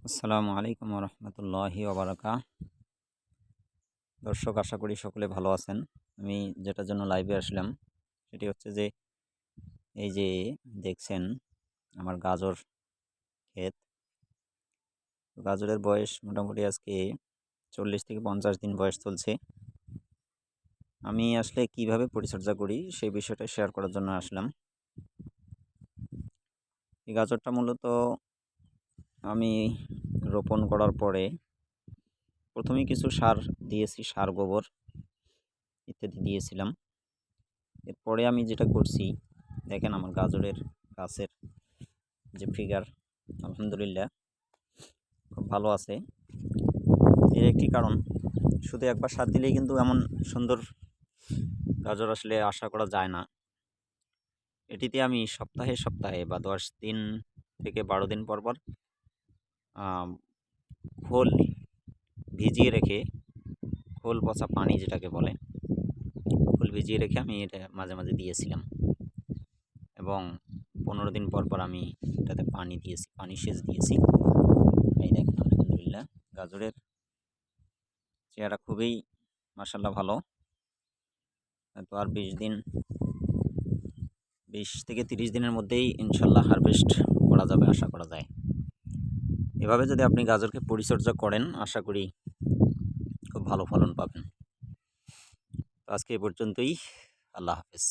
আসসালামু আলাইকুম রহমতুল্লাহি ওবারাকা। দর্শক, আশা করি সকলে ভালো আছেন। আমি যেটার জন্য লাইভে আসলাম সেটি হচ্ছে যে এই যে দেখছেন আমার গাজর ক্ষেত। গাজরের বয়স মোটামুটি আজকে 40 থেকে 50 দিন বয়স চলছে। আমি আসলে কিভাবে পরিচর্যা করি সেই বিষয়টা শেয়ার করার জন্য আসলাম। এই গাজরটা মূলত আমি রোপণ করার পরে প্রথমেই কিছু সার দিয়েছি, সার গোবর ইত্যাদি দিয়েছিলাম। এরপরে আমি যেটা করছি, দেখেন আমার গাজরের গাছের যে ফিগার, আলহামদুলিল্লাহ খুব ভালো আছে। এর একটি কারণ, শুধু একবার সার দিলেই কিন্তু এমন সুন্দর গাজর আসলে আশা করা যায় না। এটিতে আমি সপ্তাহে সপ্তাহে বা 10 দিন থেকে 12 দিন পর পর খোল ভিজিয়ে রেখে, খোল পচা পানি যেটাকে বলে, খোল ভিজিয়ে রেখে আমি এটা মাঝে মাঝে দিয়েছিলাম এবং 15 দিন পর পর আমি এটাতে পানি দিয়েছি, পানি সেচ দিয়েছি। এই দেখেন আলহামদুলিল্লাহ গাজরের চেহারা খুবই মাশাআল্লাহ ভালো। তো আর 20 থেকে 30 দিনের মধ্যেই ইনশাল্লাহ হারভেস্ট করা যাবে, আশা করা যায়। এভাবে যদি আপনি গাজরকে পরিচর্যা করেন, আশা করি খুব ভালো ফলন পাবেন। তো আজকে এ পর্যন্তই। আল্লাহ হাফেজ।